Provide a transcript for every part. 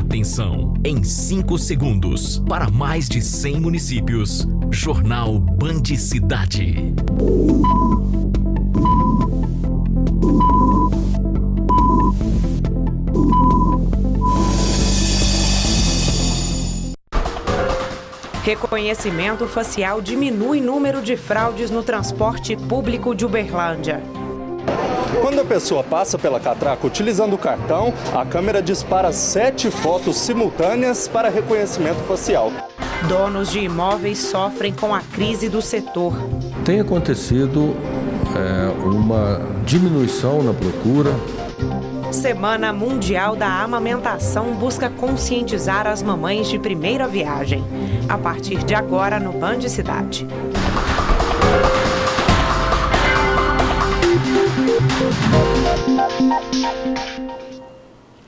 Atenção, em 5 segundos, para mais de 100 municípios, Jornal Band Cidade. Reconhecimento facial diminui número de fraudes no transporte público de Uberlândia. Quando a pessoa passa pela catraca utilizando o cartão, a câmera dispara 7 fotos simultâneas para reconhecimento facial. Donos de imóveis sofrem com a crise do setor. Tem acontecido uma diminuição na procura. Semana Mundial da Amamentação busca conscientizar as mamães de primeira viagem. A partir de agora no Band Cidade.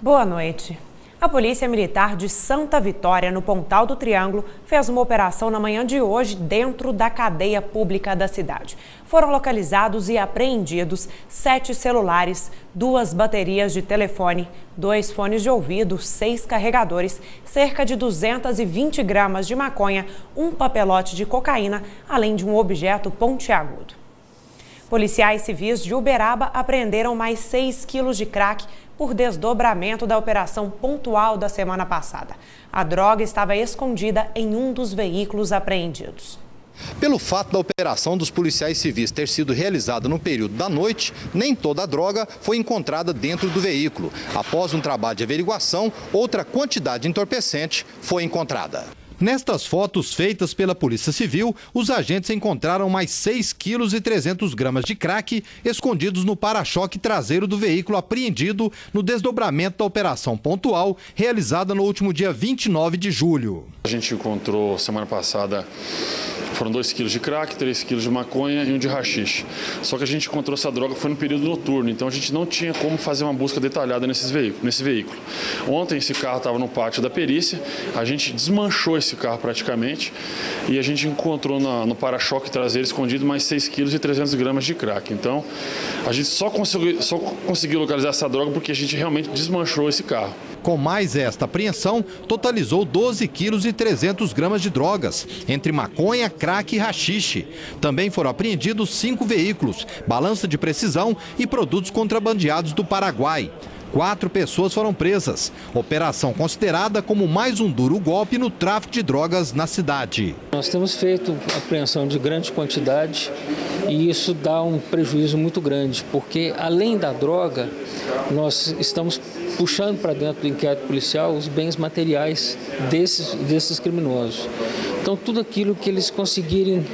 Boa noite. A Polícia Militar de Santa Vitória, no Pontal do Triângulo, fez uma operação na manhã de hoje dentro da cadeia pública da cidade. Foram localizados e apreendidos 7 celulares, 2 baterias de telefone, 2 fones de ouvido, 6 carregadores, cerca de 220 gramas de maconha, um papelote de cocaína, além de um objeto pontiagudo. Policiais civis de Uberaba apreenderam mais 6 quilos de crack por desdobramento da operação pontual da semana passada. A droga estava escondida em um dos veículos apreendidos. Pelo fato da operação dos policiais civis ter sido realizada no período da noite, nem toda a droga foi encontrada dentro do veículo. Após um trabalho de averiguação, outra quantidade de entorpecente foi encontrada. Nestas fotos feitas pela Polícia Civil, os agentes encontraram mais 6,3 kg de crack escondidos no para-choque traseiro do veículo apreendido no desdobramento da operação pontual realizada no último dia 29 de julho. A gente encontrou semana passada, foram 2 quilos de crack, 3 quilos de maconha e um de haxixe. Só que a gente encontrou essa droga foi no período noturno, então a gente não tinha como fazer uma busca detalhada nesse veículo. Ontem esse carro estava no pátio da perícia, a gente desmanchou esse carro praticamente e a gente encontrou no para-choque traseiro escondido mais 6,3 kg de crack. Então a gente só conseguiu localizar essa droga porque a gente realmente desmanchou esse carro. Com mais esta apreensão, totalizou 12,3 kg de drogas, entre maconha, crack e haxixe. Também foram apreendidos 5 veículos, balança de precisão e produtos contrabandeados do Paraguai. 4 pessoas foram presas. Operação considerada como mais um duro golpe no tráfico de drogas na cidade. Nós temos feito apreensão de grande quantidade e isso dá um prejuízo muito grande, porque além da droga, nós estamos puxando para dentro do inquérito policial os bens materiais desses criminosos. Então, tudo aquilo que eles conseguirem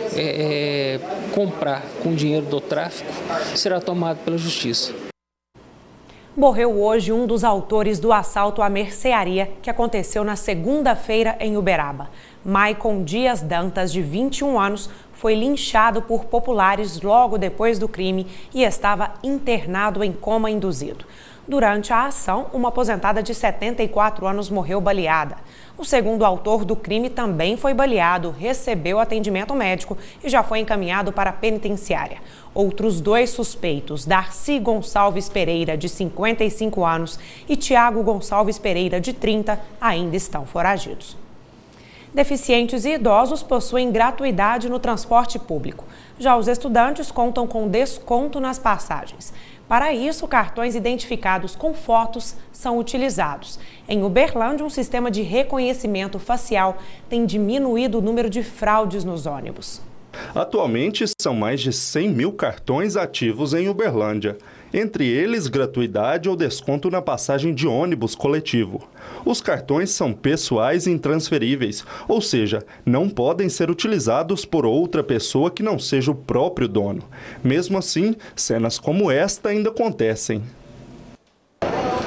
comprar com o dinheiro do tráfico será tomado pela justiça. Morreu hoje um dos autores do assalto à mercearia que aconteceu na segunda-feira em Uberaba. Maicon Dias Dantas, de 21 anos, foi linchado por populares logo depois do crime e estava internado em coma induzido. Durante a ação, uma aposentada de 74 anos morreu baleada. O segundo autor do crime também foi baleado, recebeu atendimento médico e já foi encaminhado para a penitenciária. Outros 2 suspeitos, Darcy Gonçalves Pereira, de 55 anos, e Tiago Gonçalves Pereira, de 30, ainda estão foragidos. Deficientes e idosos possuem gratuidade no transporte público. Já os estudantes contam com desconto nas passagens. Para isso, cartões identificados com fotos são utilizados. Em Uberlândia, um sistema de reconhecimento facial tem diminuído o número de fraudes nos ônibus. Atualmente, são mais de 100 mil cartões ativos em Uberlândia. Entre eles, gratuidade ou desconto na passagem de ônibus coletivo. Os cartões são pessoais e intransferíveis, ou seja, não podem ser utilizados por outra pessoa que não seja o próprio dono. Mesmo assim, cenas como esta ainda acontecem.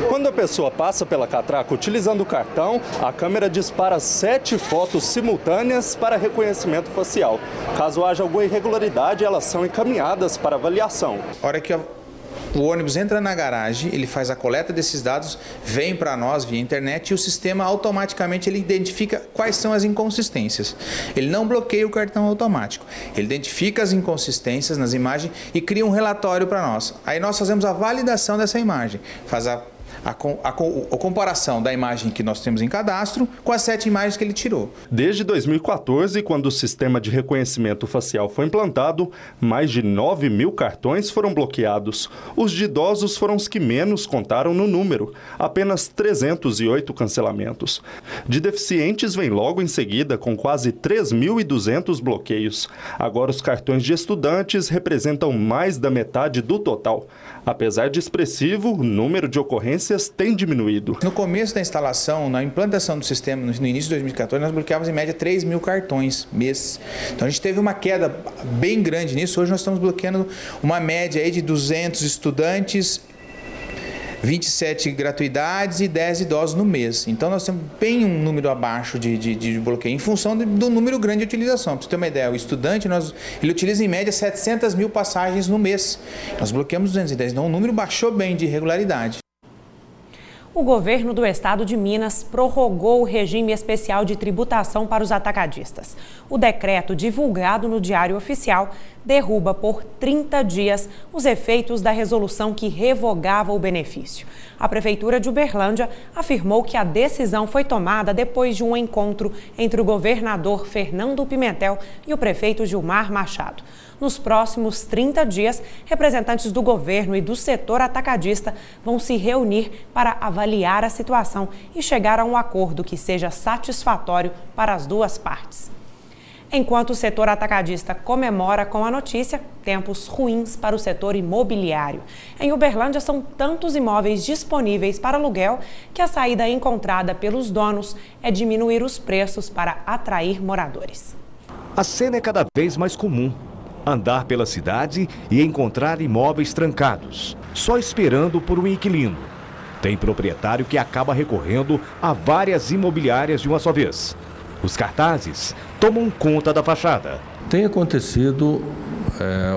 Quando a pessoa passa pela catraca utilizando o cartão, a câmera dispara 7 fotos simultâneas para reconhecimento facial. Caso haja alguma irregularidade, elas são encaminhadas para avaliação. A hora que o ônibus entra na garagem, ele faz a coleta desses dados, vem para nós via internet e o sistema automaticamente ele identifica quais são as inconsistências. Ele não bloqueia o cartão automático, ele identifica as inconsistências nas imagens e cria um relatório para nós. Aí nós fazemos a validação dessa imagem, faz a a comparação da imagem que nós temos em cadastro com as 7 imagens que ele tirou. Desde 2014, quando o sistema de reconhecimento facial foi implantado, mais de 9.000 cartões foram bloqueados. Os de idosos foram os que menos contaram no número, apenas 308 cancelamentos. De deficientes vem logo em seguida, com quase 3.200 bloqueios. Agora os cartões de estudantes representam mais da metade do total. Apesar de expressivo, o número de ocorrências tem diminuído. No começo da instalação, na implantação do sistema, no início de 2014, nós bloqueávamos em média 3.000 cartões mês. Então a gente teve uma queda bem grande nisso. Hoje nós estamos bloqueando uma média aí de 200 estudantes, 27 gratuidades e 10 idosos no mês. Então nós temos bem um número abaixo de bloqueio, em função do número grande de utilização. Para você ter uma ideia, o estudante, ele utiliza em média 700.000 passagens no mês. Nós bloqueamos 210, então o número baixou bem de irregularidade. O governo do estado de Minas prorrogou o regime especial de tributação para os atacadistas. O decreto, divulgado no Diário Oficial, derruba por 30 dias os efeitos da resolução que revogava o benefício. A Prefeitura de Uberlândia afirmou que a decisão foi tomada depois de um encontro entre o governador Fernando Pimentel e o prefeito Gilmar Machado. Nos próximos 30 dias, representantes do governo e do setor atacadista vão se reunir para avaliar a situação e chegar a um acordo que seja satisfatório para as duas partes. Enquanto o setor atacadista comemora com a notícia, tempos ruins para o setor imobiliário. Em Uberlândia são tantos imóveis disponíveis para aluguel que a saída encontrada pelos donos é diminuir os preços para atrair moradores. A cena é cada vez mais comum. Andar pela cidade e encontrar imóveis trancados, só esperando por um inquilino. Tem proprietário que acaba recorrendo a várias imobiliárias de uma só vez. Os cartazes tomam conta da fachada. Tem acontecido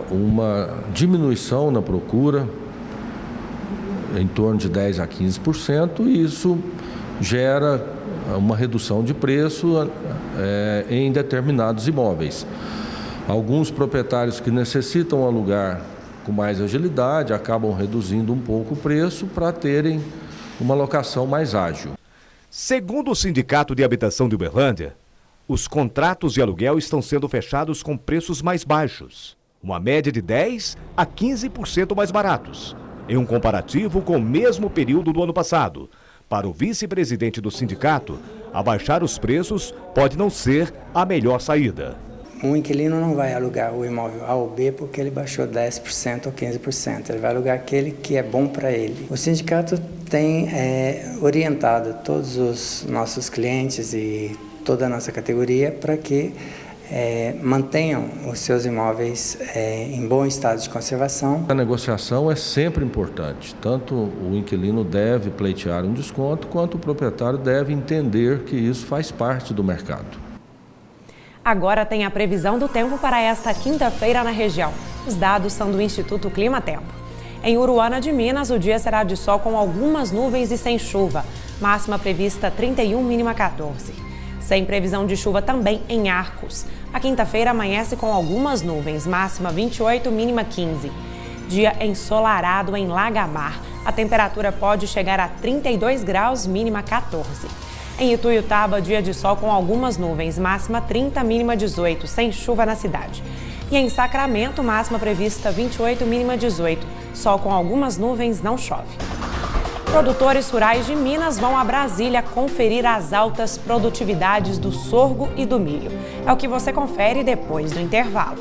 uma diminuição na procura, em torno de 10% a 15%, e isso gera uma redução de preço em determinados imóveis. Alguns proprietários que necessitam alugar com mais agilidade acabam reduzindo um pouco o preço para terem uma locação mais ágil. Segundo o Sindicato de Habitação de Uberlândia, os contratos de aluguel estão sendo fechados com preços mais baixos, uma média de 10% a 15% mais baratos, em um comparativo com o mesmo período do ano passado. Para o vice-presidente do sindicato, abaixar os preços pode não ser a melhor saída. Um inquilino não vai alugar o imóvel A ou B porque ele baixou 10% ou 15%. Ele vai alugar aquele que é bom para ele. O sindicato tem orientado todos os nossos clientes e toda a nossa categoria para que mantenham os seus imóveis em bom estado de conservação. A negociação é sempre importante. Tanto o inquilino deve pleitear um desconto, quanto o proprietário deve entender que isso faz parte do mercado. Agora tem a previsão do tempo para esta quinta-feira na região. Os dados são do Instituto Clima Tempo. Em Uruana de Minas, o dia será de sol com algumas nuvens e sem chuva. Máxima prevista 31, mínima 14. Sem previsão de chuva também em Arcos. A quinta-feira amanhece com algumas nuvens, máxima 28, mínima 15. Dia ensolarado em Lagamar. A temperatura pode chegar a 32 graus, mínima 14. Em Ituiutaba, dia de sol com algumas nuvens, máxima 30, mínima 18, sem chuva na cidade. E em Sacramento, máxima prevista 28, mínima 18, sol com algumas nuvens, não chove. Produtores rurais de Minas vão a Brasília conferir as altas produtividades do sorgo e do milho. É o que você confere depois do intervalo.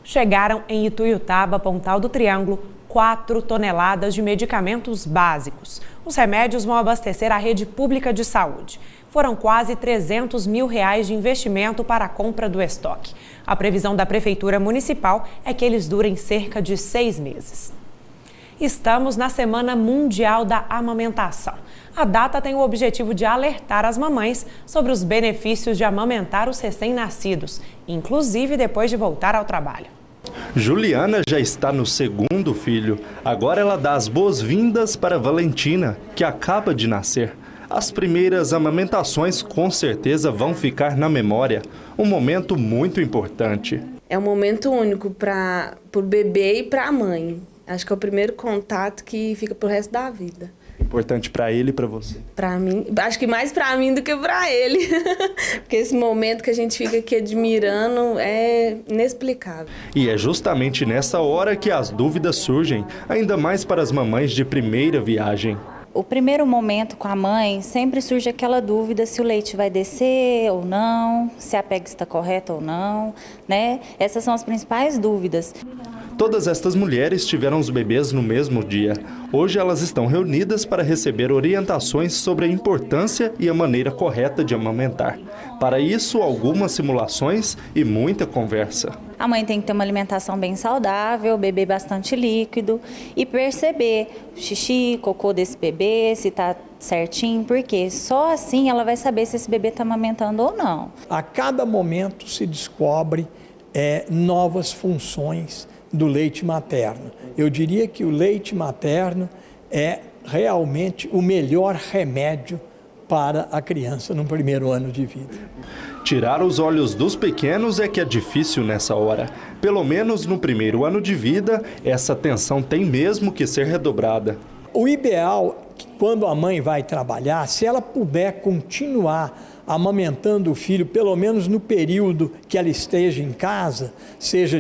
Chegaram em Ituiutaba, Pontal do Triângulo, 4 toneladas de medicamentos básicos. Os remédios vão abastecer a rede pública de saúde. Foram quase R$300 mil de investimento para a compra do estoque. A previsão da Prefeitura Municipal é que eles durem cerca de 6 meses. Estamos na Semana Mundial da Amamentação. A data tem o objetivo de alertar as mamães sobre os benefícios de amamentar os recém-nascidos, inclusive depois de voltar ao trabalho. Juliana já está no segundo filho. Agora ela dá as boas-vindas para Valentina, que acaba de nascer. As primeiras amamentações com certeza vão ficar na memória. Um momento muito importante. É um momento único para o bebê e para a mãe. Acho que é o primeiro contato que fica pro resto da vida. Importante para ele e para você? Para mim, acho que mais para mim do que para ele. Porque esse momento que a gente fica aqui admirando é inexplicável. E é justamente nessa hora que as dúvidas surgem, ainda mais para as mamães de primeira viagem. O primeiro momento com a mãe, sempre surge aquela dúvida se o leite vai descer ou não, se a pega está correta ou não, né? Essas são as principais dúvidas. Todas estas mulheres tiveram os bebês no mesmo dia. Hoje elas estão reunidas para receber orientações sobre a importância e a maneira correta de amamentar. Para isso, algumas simulações e muita conversa. A mãe tem que ter uma alimentação bem saudável, beber bastante líquido e perceber o xixi, cocô desse bebê, se está certinho, porque só assim ela vai saber se esse bebê está amamentando ou não. A cada momento se descobre novas funções do leite materno. Eu diria que o leite materno é realmente o melhor remédio para a criança no primeiro ano de vida. Tirar os olhos dos pequenos é que é difícil nessa hora. Pelo menos no primeiro ano de vida, essa atenção tem mesmo que ser redobrada. O ideal é que quando a mãe vai trabalhar, se ela puder continuar amamentando o filho, pelo menos no período que ela esteja em casa, seja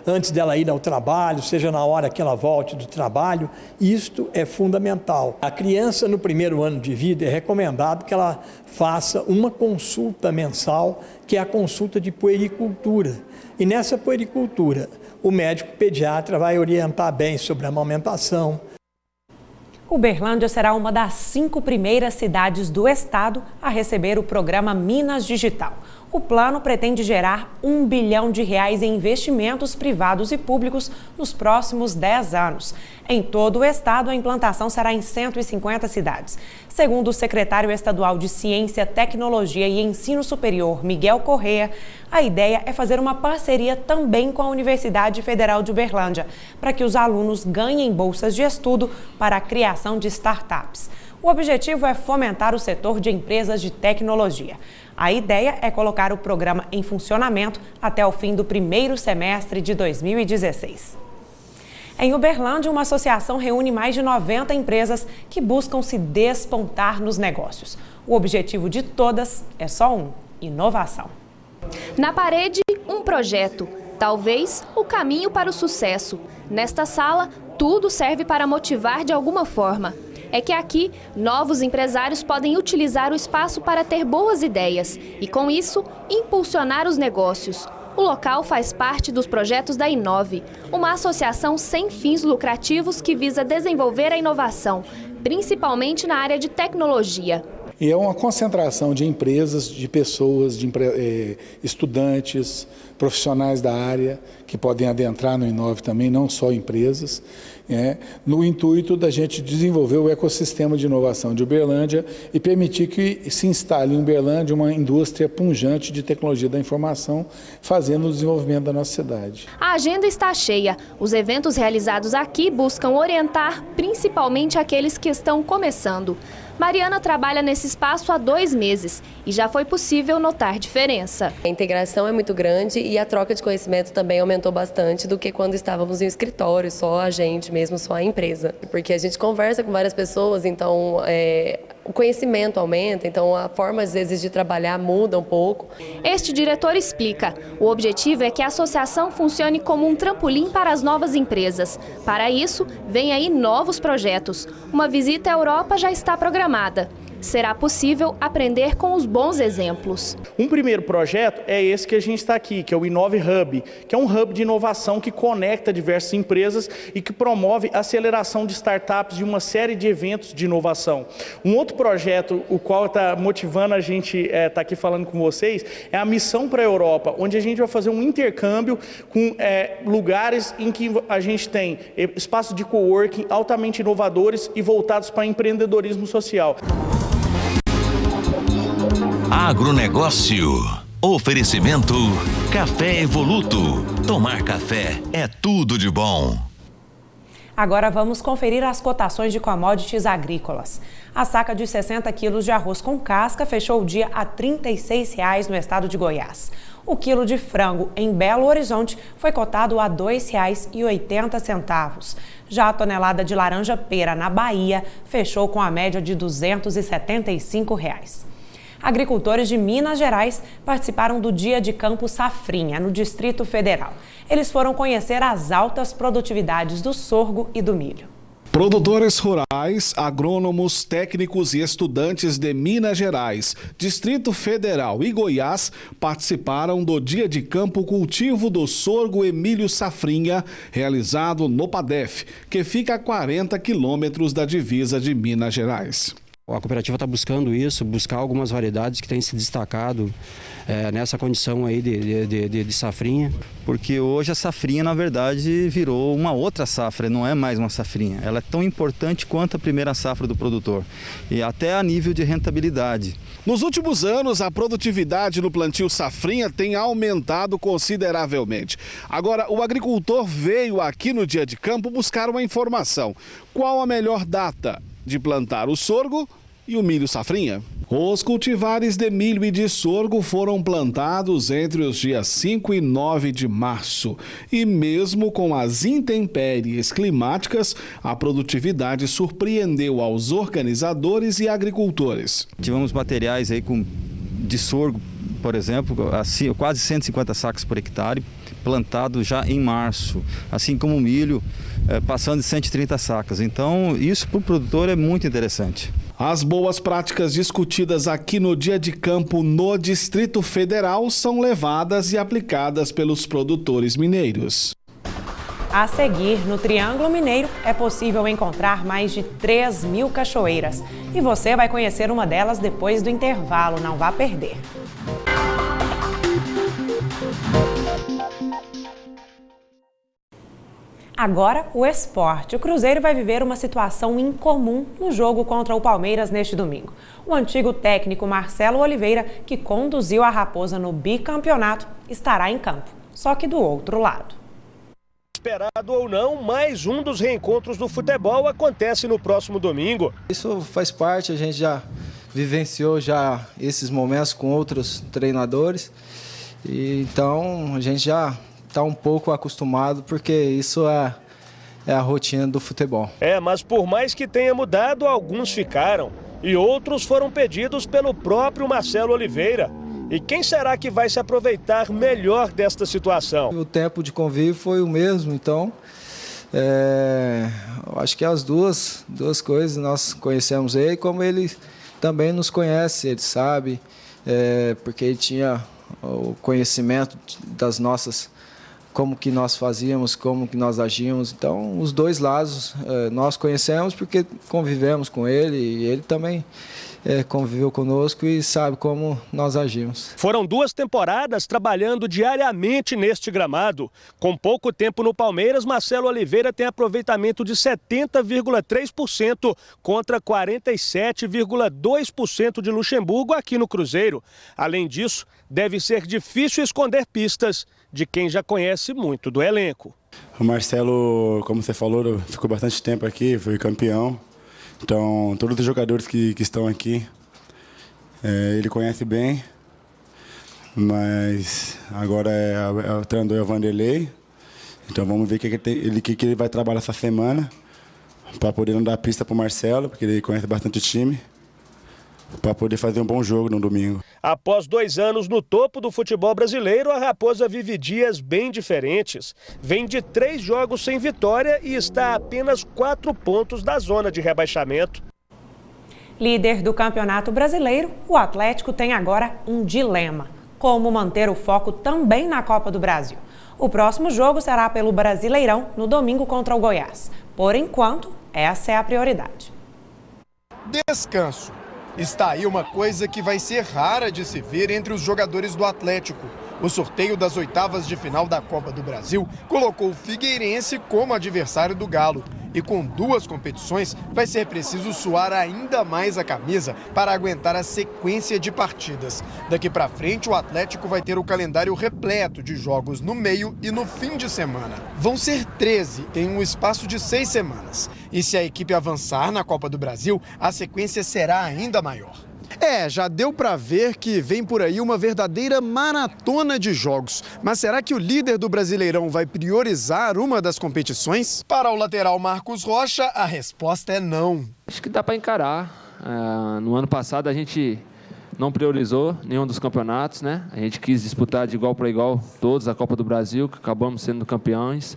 antes dela ir ao trabalho, seja na hora que ela volte do trabalho, isto é fundamental. A criança no primeiro ano de vida é recomendado que ela faça uma consulta mensal, que é a consulta de puericultura. E nessa puericultura, o médico pediatra vai orientar bem sobre a amamentação. Uberlândia será uma das 5 primeiras cidades do estado a receber o programa Minas Digital. O plano pretende gerar R$1 bilhão em investimentos privados e públicos nos próximos 10 anos. Em todo o estado, a implantação será em 150 cidades. Segundo o secretário estadual de Ciência, Tecnologia e Ensino Superior, Miguel Corrêa, a ideia é fazer uma parceria também com a Universidade Federal de Uberlândia, para que os alunos ganhem bolsas de estudo para a criação de startups. O objetivo é fomentar o setor de empresas de tecnologia. A ideia é colocar o programa em funcionamento até o fim do primeiro semestre de 2016. Em Uberlândia, uma associação reúne mais de 90 empresas que buscam se despontar nos negócios. O objetivo de todas é só um: inovação. Na parede, um projeto. Talvez o caminho para o sucesso. Nesta sala, tudo serve para motivar de alguma forma. É que aqui, novos empresários podem utilizar o espaço para ter boas ideias e, com isso, impulsionar os negócios. O local faz parte dos projetos da Inove, uma associação sem fins lucrativos que visa desenvolver a inovação, principalmente na área de tecnologia. E é uma concentração de empresas, de pessoas, de estudantes, profissionais da área, que podem adentrar no Inove também, não só empresas, no intuito da gente desenvolver o ecossistema de inovação de Uberlândia e permitir que se instale em Uberlândia uma indústria pujante de tecnologia da informação, fazendo o desenvolvimento da nossa cidade. A agenda está cheia. Os eventos realizados aqui buscam orientar principalmente aqueles que estão começando. Mariana trabalha nesse espaço há 2 meses e já foi possível notar diferença. A integração é muito grande e a troca de conhecimento também aumentou bastante do que quando estávamos em escritório, só a gente mesmo, só a empresa. Porque a gente conversa com várias pessoas, então o conhecimento aumenta, então a forma às vezes de trabalhar muda um pouco. Este diretor explica, o objetivo é que a associação funcione como um trampolim para as novas empresas. Para isso, vem aí novos projetos. Uma visita à Europa já está programada. Será possível aprender com os bons exemplos. Um primeiro projeto é esse que a gente está aqui, que é o Inove Hub, que é um hub de inovação que conecta diversas empresas e que promove a aceleração de startups e uma série de eventos de inovação. Um outro projeto, o qual está motivando a gente estar aqui falando com vocês, é a Missão para a Europa, onde a gente vai fazer um intercâmbio com lugares em que a gente tem espaços de coworking altamente inovadores e voltados para empreendedorismo social. Agronegócio. Oferecimento Café Evoluto. Tomar café é tudo de bom. Agora vamos conferir as cotações de commodities agrícolas. A saca de 60 quilos de arroz com casca fechou o dia a R$ 36,00 no estado de Goiás. O quilo de frango em Belo Horizonte foi cotado a R$ 2,80. Já a tonelada de laranja-pera na Bahia fechou com a média de R$ 275. Agricultores de Minas Gerais participaram do Dia de Campo Safrinha, no Distrito Federal. Eles foram conhecer as altas produtividades do sorgo e do milho. Produtores rurais, agrônomos, técnicos e estudantes de Minas Gerais, Distrito Federal e Goiás participaram do Dia de Campo Cultivo do Sorgo e Milho Safrinha, realizado no PADEF, que fica a 40 quilômetros da divisa de Minas Gerais. A cooperativa está buscando isso, buscar algumas variedades que têm se destacado nessa condição aí de safrinha. Porque hoje a safrinha, na verdade, virou uma outra safra, não é mais uma safrinha. Ela é tão importante quanto a primeira safra do produtor, e até a nível de rentabilidade. Nos últimos anos, a produtividade no plantio safrinha tem aumentado consideravelmente. Agora, o agricultor veio aqui no Dia de Campo buscar uma informação. Qual a melhor data de plantar o sorgo e o milho safrinha? Os cultivares de milho e de sorgo foram plantados entre os dias 5 e 9 de março. E mesmo com as intempéries climáticas, a produtividade surpreendeu aos organizadores e agricultores. Tivemos materiais aí de sorgo, por exemplo, assim, quase 150 sacos por hectare, plantado já em março, assim como o milho, passando de 130 sacas. Então, isso para o produtor é muito interessante. As boas práticas discutidas aqui no Dia de Campo no Distrito Federal são levadas e aplicadas pelos produtores mineiros. A seguir, no Triângulo Mineiro, é possível encontrar mais de 3.000 cachoeiras. E você vai conhecer uma delas depois do intervalo, não vá perder. Agora, o esporte. O Cruzeiro vai viver uma situação incomum no jogo contra o Palmeiras neste domingo. O antigo técnico Marcelo Oliveira, que conduziu a Raposa no bicampeonato, estará em campo, só que do outro lado. Esperado ou não, mais um dos reencontros do futebol acontece no próximo domingo. Isso faz parte, a gente já vivenciou já esses momentos com outros treinadores, e então a gente já está um pouco acostumado, porque isso é a rotina do futebol. Mas por mais que tenha mudado, alguns ficaram e outros foram pedidos pelo próprio Marcelo Oliveira. E quem será que vai se aproveitar melhor desta situação? O tempo de convívio foi o mesmo, então eu acho que as duas coisas, nós conhecemos ele, como ele também nos conhece, ele sabe, porque ele tinha o conhecimento das nossas, como que nós fazíamos, como que nós agíamos. Então, os dois lados nós conhecemos porque convivemos com ele, e ele também conviveu conosco e sabe como nós agimos. Foram 2 temporadas trabalhando diariamente neste gramado. Com pouco tempo no Palmeiras, Marcelo Oliveira tem aproveitamento de 70,3% contra 47,2% de Luxemburgo aqui no Cruzeiro. Além disso, deve ser difícil esconder pistas de quem já conhece muito do elenco. O Marcelo, como você falou, ficou bastante tempo aqui, foi campeão. Então, todos os jogadores que estão aqui, ele conhece bem, mas agora o treinador é o Vanderlei. Então, vamos ver o que ele vai trabalhar essa semana para poder não dar pista para o Marcelo, porque ele conhece bastante o time, para poder fazer um bom jogo no domingo. Após 2 anos no topo do futebol brasileiro, a Raposa vive dias bem diferentes. Vem de 3 jogos sem vitória e está a apenas 4 pontos da zona de rebaixamento. Líder do Campeonato Brasileiro, o Atlético tem agora um dilema: como manter o foco também na Copa do Brasil. O próximo jogo será pelo Brasileirão no domingo contra o Goiás. Por enquanto, essa é a prioridade. Descanso. Está aí uma coisa que vai ser rara de se ver entre os jogadores do Atlético. O sorteio das oitavas de final da Copa do Brasil colocou o Figueirense como adversário do Galo. E com 2 competições, vai ser preciso suar ainda mais a camisa para aguentar a sequência de partidas. Daqui para frente, o Atlético vai ter o calendário repleto de jogos no meio e no fim de semana. Vão ser 13 em um espaço de 6 semanas. E se a equipe avançar na Copa do Brasil, a sequência será ainda maior. Já deu para ver que vem por aí uma verdadeira maratona de jogos. Mas será que o líder do Brasileirão vai priorizar uma das competições? Para o lateral Marcos Rocha, a resposta é não. Acho que dá para encarar. No ano passado a gente não priorizou nenhum dos campeonatos, né? A gente quis disputar de igual para igual todos a Copa do Brasil, que acabamos sendo campeões.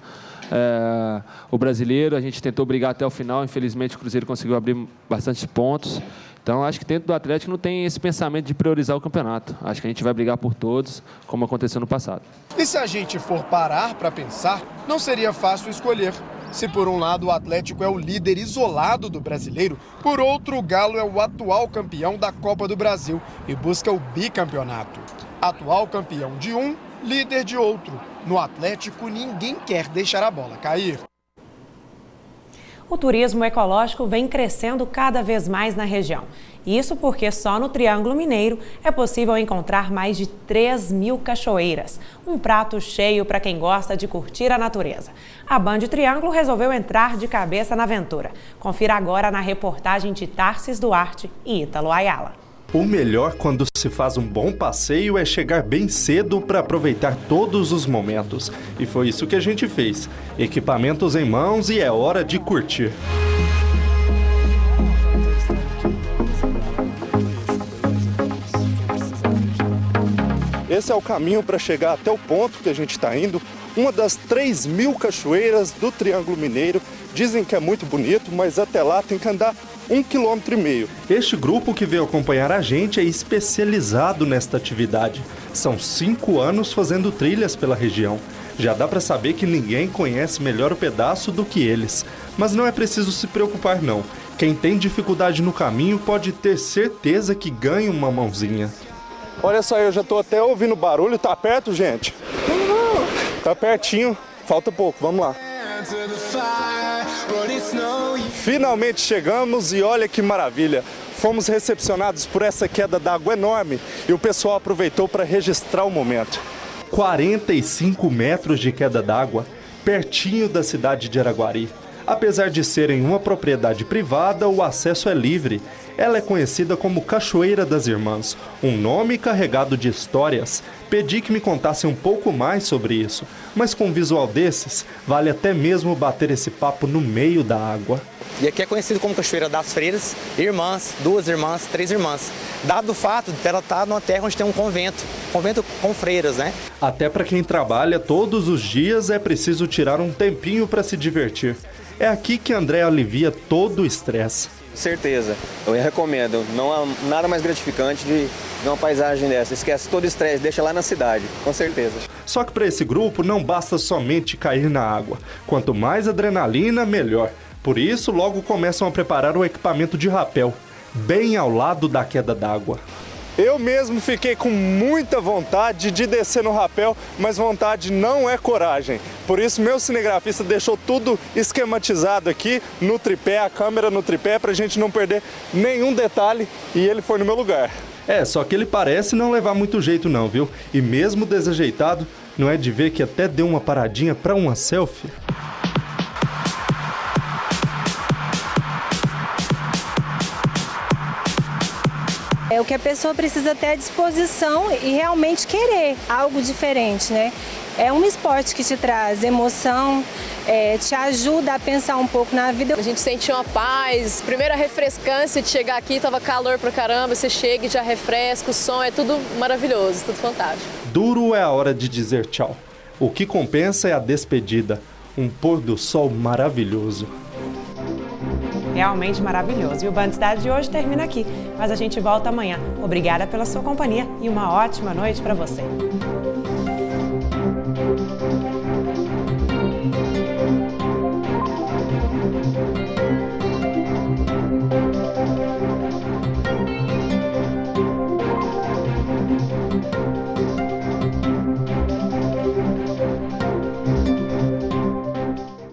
O brasileiro a gente tentou brigar até o final, infelizmente o Cruzeiro conseguiu abrir bastante pontos. Então acho que dentro do Atlético não tem esse pensamento de priorizar o campeonato. Acho que a gente vai brigar por todos, como aconteceu no passado. E se a gente for parar para pensar, não seria fácil escolher. Se por um lado o Atlético é o líder isolado do brasileiro, por outro o Galo é o atual campeão da Copa do Brasil e busca o bicampeonato. Atual campeão de um, líder de outro. No Atlético ninguém quer deixar a bola cair. O turismo ecológico vem crescendo cada vez mais na região. Isso porque só no Triângulo Mineiro é possível encontrar mais de 3.000 cachoeiras. Um prato cheio para quem gosta de curtir a natureza. A Band Triângulo resolveu entrar de cabeça na aventura. Confira agora na reportagem de Tarsis Duarte e Ítalo Ayala. O melhor quando se faz um bom passeio é chegar bem cedo para aproveitar todos os momentos. E foi isso que a gente fez. Equipamentos em mãos e é hora de curtir. Esse é o caminho para chegar até o ponto que a gente está indo, uma das 3.000 cachoeiras do Triângulo Mineiro. Dizem que é muito bonito, mas até lá tem que andar 1,5 km. Este grupo que veio acompanhar a gente é especializado nesta atividade. São 5 anos fazendo trilhas pela região. Já dá para saber que ninguém conhece melhor o pedaço do que eles. Mas não é preciso se preocupar não. Quem tem dificuldade no caminho pode ter certeza que ganha uma mãozinha. Olha só, eu já tô até ouvindo barulho. Tá perto, gente? Tá pertinho. Falta pouco, vamos lá. Finalmente chegamos e olha que maravilha. Fomos recepcionados por essa queda d'água enorme e o pessoal aproveitou para registrar o momento. 45 metros de queda d'água, pertinho da cidade de Araguari. Apesar de serem uma propriedade privada, o acesso é livre. Ela é conhecida como Cachoeira das Irmãs, um nome carregado de histórias. Pedi que me contassem um pouco mais sobre isso, mas com um visual desses, vale até mesmo bater esse papo no meio da água. E aqui é conhecido como Cachoeira das Freiras, irmãs, 2 irmãs, 3 irmãs. Dado o fato de ela estar numa terra onde tem um convento com freiras, né? Até para quem trabalha todos os dias é preciso tirar um tempinho para se divertir. É aqui que André alivia todo o estresse. Certeza, eu recomendo. Não há nada mais gratificante de uma paisagem dessa. Esquece todo o estresse, deixa lá na cidade, com certeza. Só que para esse grupo não basta somente cair na água. Quanto mais adrenalina, melhor. Por isso, logo começam a preparar o equipamento de rapel, bem ao lado da queda d'água. Eu mesmo fiquei com muita vontade de descer no rapel, mas vontade não é coragem. Por isso, meu cinegrafista deixou tudo esquematizado aqui no tripé, a câmera no tripé, pra gente não perder nenhum detalhe, e ele foi no meu lugar. Só que ele parece não levar muito jeito não, viu? E mesmo desajeitado, não é de ver que até deu uma paradinha pra uma selfie. É o que a pessoa precisa ter à disposição e realmente querer algo diferente, né? É um esporte que te traz emoção, te ajuda a pensar um pouco na vida. A gente sente uma paz, primeiro a refrescância de chegar aqui, tava calor pra caramba, você chega e já refresca, o som é tudo maravilhoso, tudo fantástico. Duro é a hora de dizer tchau. O que compensa é a despedida, um pôr do sol maravilhoso. Realmente maravilhoso. E o Band Cidade de hoje termina aqui, mas a gente volta amanhã. Obrigada pela sua companhia e uma ótima noite para você.